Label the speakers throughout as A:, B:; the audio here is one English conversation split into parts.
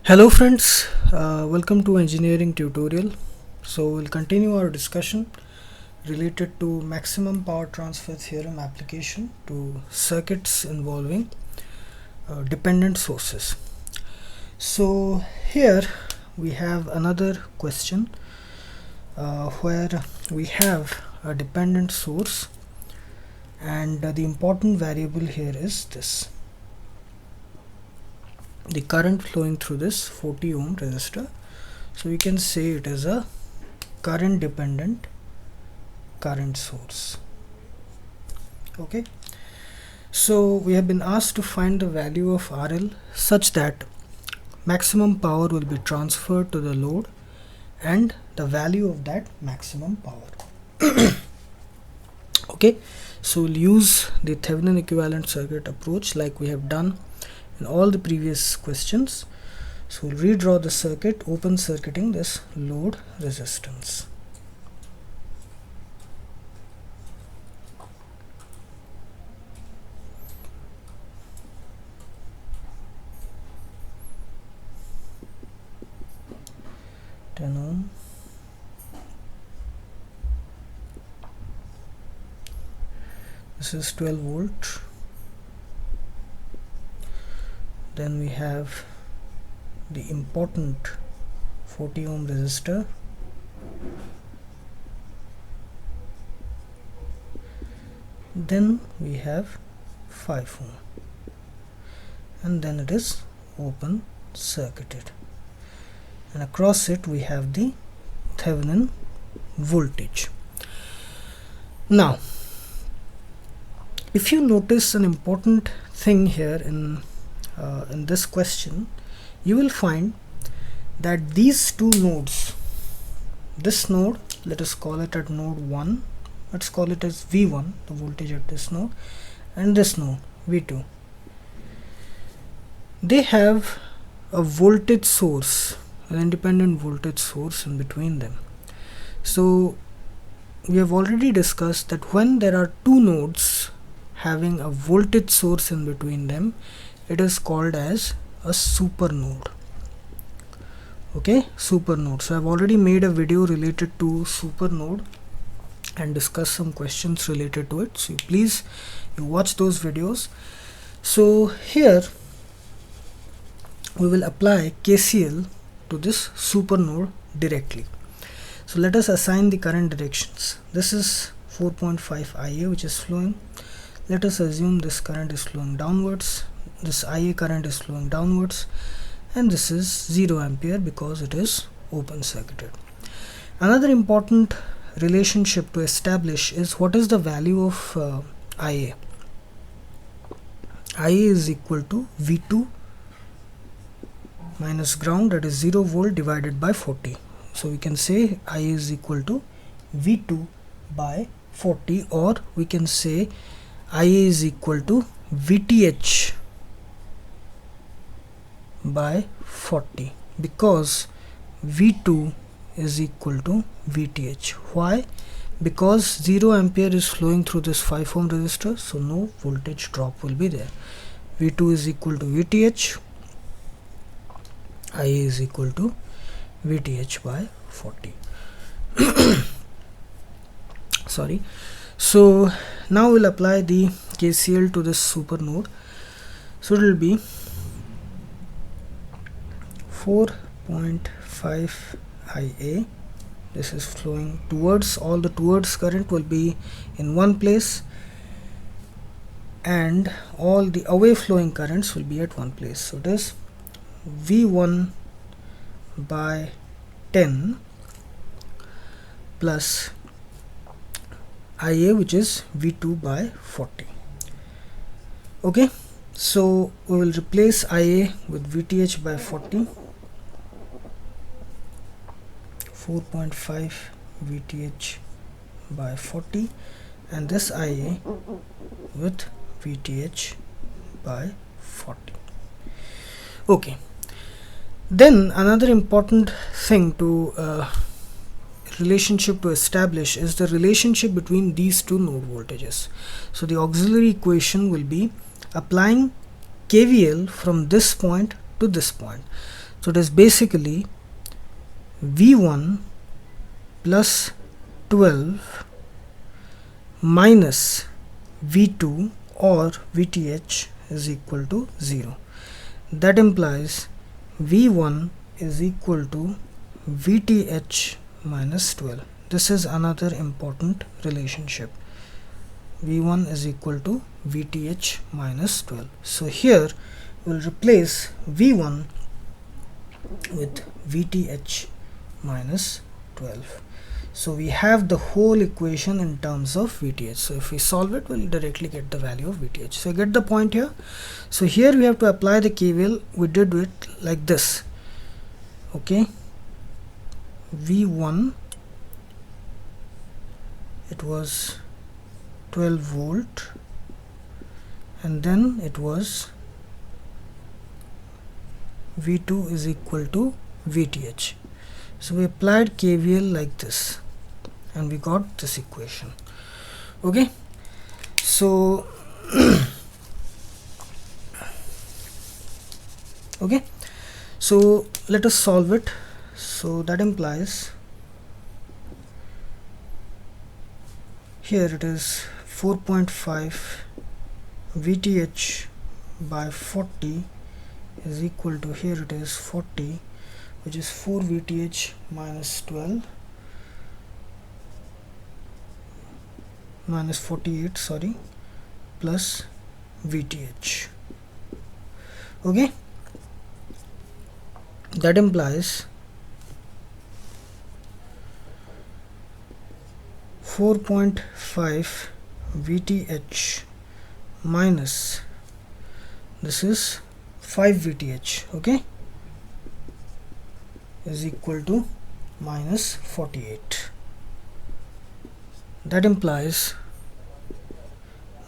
A: Hello friends, welcome to engineering tutorial. So we'll continue our discussion related to maximum power transfer theorem application to circuits involving dependent sources. So here we have another question where we have a dependent source, and the important variable here is this: the current flowing through this 40 ohm resistor. So we can say it is a current dependent current source. Okay, so we have been asked to find the value of RL such that maximum power will be transferred to the load and the value of that maximum power. Okay, so we'll use the Thevenin equivalent circuit approach like we have done in all the previous questions. So we'll redraw the circuit, open circuiting this load resistance. Ohm. This is 12 volt. Then we have the important 40 ohm resistor. Then we have 5 ohm, and then it is open circuited, and across it we have the Thevenin voltage. Now if you notice an important thing here in this question, you will find that these two nodes, this node, let us call it at node 1, let's call it as V1, the voltage at this node, and this node V2, they have a voltage source, an independent voltage source in between them. So we have already discussed that when there are two nodes having a voltage source in between them, it is called as a supernode. Okay, supernode. So I've already made a video related to supernode and discussed some questions related to it, so please you watch those videos. So here we will apply KCL to this supernode directly. So let us assign the current directions. This is 4.5 IA which is flowing. Let us assume this current is flowing downwards, this IA current is flowing downwards, and this is 0 ampere because it is open circuited. Another important relationship to establish is what is the value of IA. IA is equal to V2 minus ground, that is 0 volt, divided by 40. So we can say IA is equal to V2 by 40, or we can say IA is equal to VTH by 40, because V2 is equal to VTH. Why? Because 0 ampere is flowing through this 5 ohm resistor, so no voltage drop will be there. V2 is equal to VTH, IA is equal to VTH by 40. Sorry. So now we'll apply the KCL to this supernode. So it will be 4.5 IA. This is flowing towards, all the towards current will be in one place, and all the away flowing currents will be at one place. So it is V1 by 10 plus IA, which is V2 by 40. Okay, so we will replace IA with VTH by 40, 4.5 VTH by 40, and this IA with VTH by 40. Okay, then another important thing to relationship to establish is the relationship between these two node voltages. So the auxiliary equation will be applying KVL from this point to this point. So it is basically V1 plus 12 minus V2 or VTH is equal to 0. That implies V1 is equal to VTH minus 12. This is another important relationship. V1 is equal to VTH minus 12. So here we'll replace V1 with VTH minus 12. So we have the whole equation in terms of VTH. So if we solve it, we'll directly get the value of VTH. So get the point here. So here we have to apply the KVL. We did it like this. Okay. V1, it was 12 volt, and then it was V2 is equal to VTH. So we applied KVL like this and we got this equation. Okay, so okay, so let us solve it. So that implies here it is 4.5 VTH by 40 is equal to, here it is 40, which is 4 VTH minus 12 minus 48, sorry, plus VTH. Okay, that implies 4.5 VTH minus, this is 5 VTH, okay, is equal to minus 48. That implies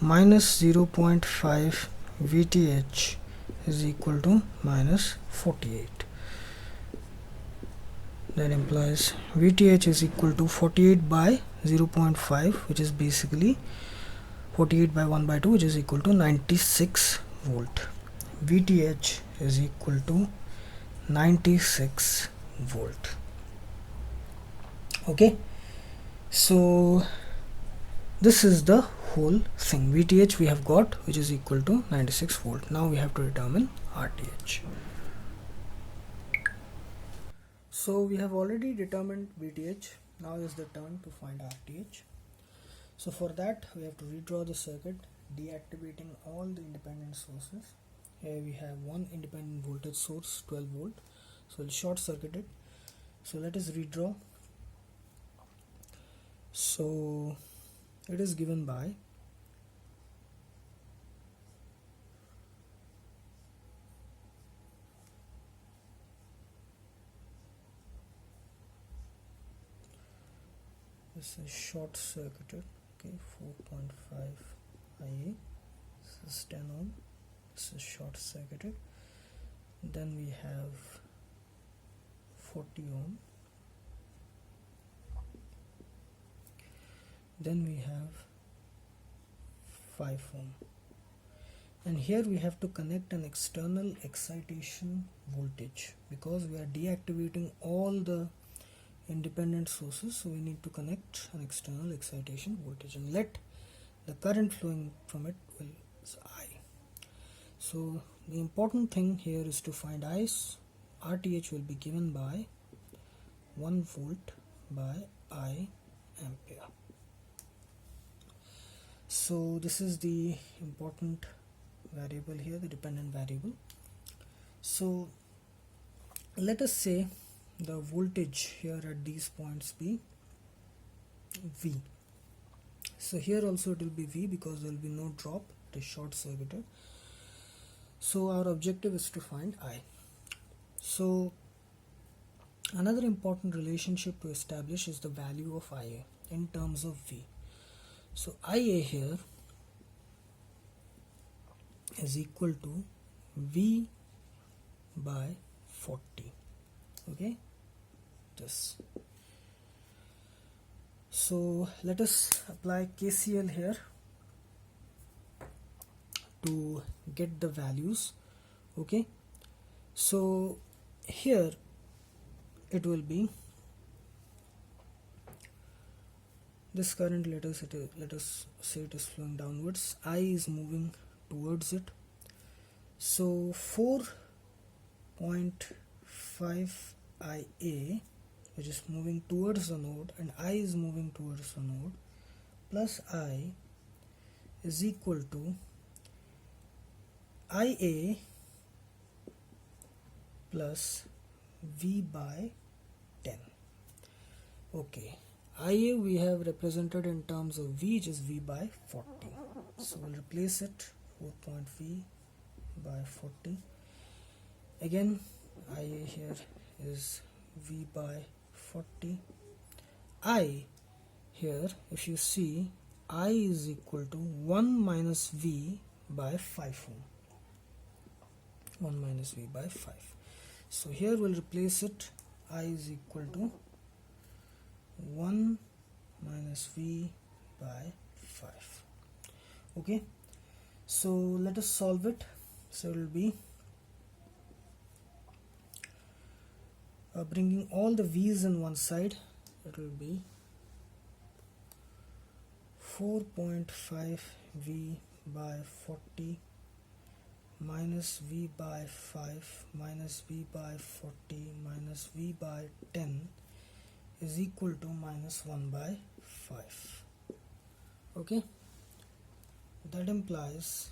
A: minus 0.5 VTH is equal to minus 48. That implies VTH is equal to 48 by 0.5, which is basically 48 by 1 by 2, which is equal to 96 volt. VTH is equal to 96 volt. Okay, so this is the whole thing. VTH we have got, which is equal to 96 volt. Now we have to determine RTH. So we have already determined VTH. Now is the turn to find RTH. So for that we have to redraw the circuit, deactivating all the independent sources. Here we have one independent voltage source, 12 volt, so we'll short circuit it. So let us redraw. So it is given by this is short circuited, okay, 4.5 IA, this is 10 ohm, this is short circuited. Then we have 40 ohm, then we have 5 ohm, and here we have to connect an external excitation voltage because we are deactivating all the independent sources, so we need to connect an external excitation voltage and let the current flowing from it is I. So the important thing here is to find I. RTH will be given by 1 volt by I ampere. So this is the important variable here, the dependent variable. So let us say the voltage here at these points be V. So here also it will be V because there will be no drop, it is short circuited. So our objective is to find I. So another important relationship to establish is the value of IA in terms of V. So IA here is equal to V by 40. Okay, this. So let us apply KCL here to get the values. Okay, so here it will be this current, let us say it is flowing downwards, I is moving towards it. So 4.5 IA, which is moving towards the node, and I is moving towards the node, plus I is equal to IA plus V by 10. Okay, IA we have represented in terms of V, which is V by 40. So we'll replace it, 4.V by 40. Again, IA here is V by 40. I here, if you see, I is equal to 1 minus V by 5 ohm. 1 minus V by 5. So here we'll replace it, I is equal to 1 minus V by 5. Okay, so let us solve it. So it will be bringing all the V's in one side, it will be 4.5 V by 40 minus V by 5 minus V by 40 minus V by 10 is equal to minus 1 by 5. Okay, that implies,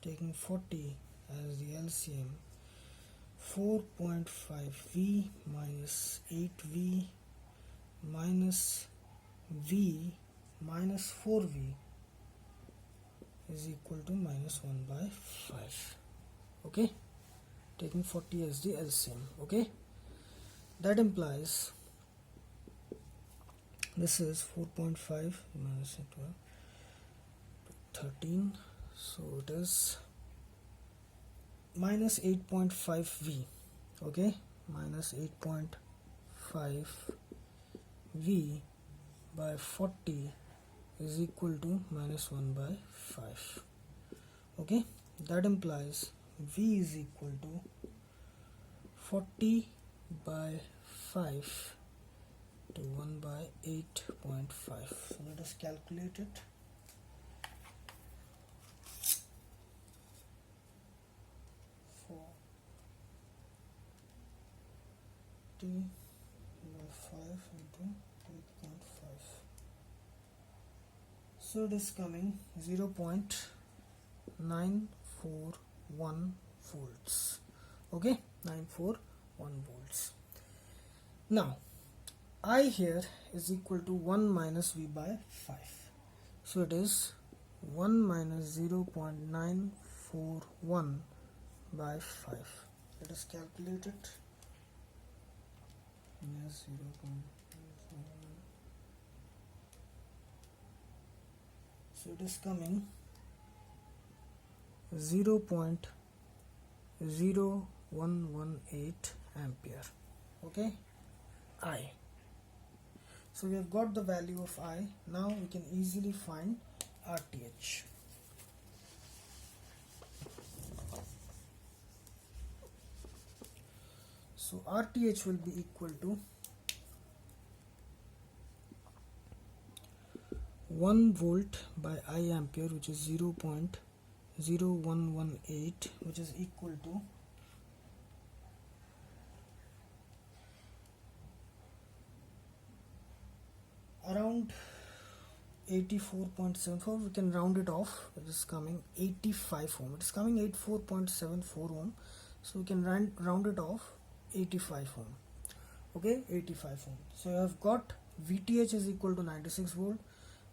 A: taking 40 as the LCM, 4.5V minus 8V minus V minus 4V is equal to minus 1 by 5. Okay, taking 40 as the LCM. Okay, that implies this is 4.5 minus 12, 13, so it is minus 8.5V. okay, minus 8.5V by 40 is equal to minus 1 by 5. Okay, that implies V is equal to 40 by 5 to 1 by 8.5. So let us calculate it. T by 5 into 8.5. So it is coming 0.941 volts. Okay, 941 volts. Now I here is equal to 1 minus V by 5. So it is 1 minus 0.941 by 5. Let us calculate it. Yes, 0.941. So it is coming 0.0118 ampere. Okay, I. So we have got the value of I. Now we can easily find RTH. So RTH will be equal to 1 volt by I ampere, which is 0.0118, which is equal to around 84.74. we can round it off. It is coming 85 ohm. It is coming 84.74 ohm. So we can round it off 85 ohm. Okay, 85 ohm. So you have got VTH is equal to 96 volt.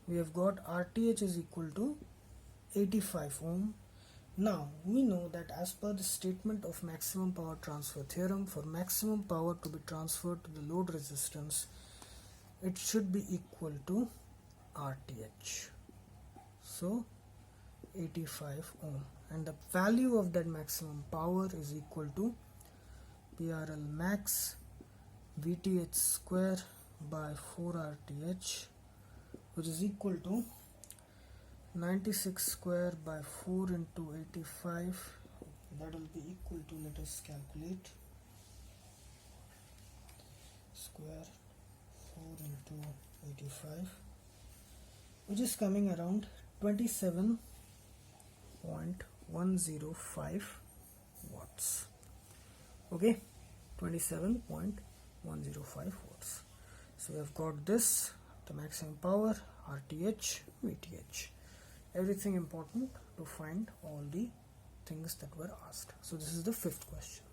A: We have got RTH is equal to 85 ohm. Now we know that as per the statement of maximum power transfer theorem, for maximum power to be transferred to the load resistance, it should be equal to RTH. So 85 ohm, and the value of that maximum power is equal to PRL max VTH square by 4 RTH, which is equal to 96 square by 4 into 85. That will be equal to, let us calculate, square 4 into 85, which is coming around 27.105 watts. Okay, 27.105 watts. So we have got this, the maximum power, RTH, VTH, everything important to find all the things that were asked. So this is the fifth question.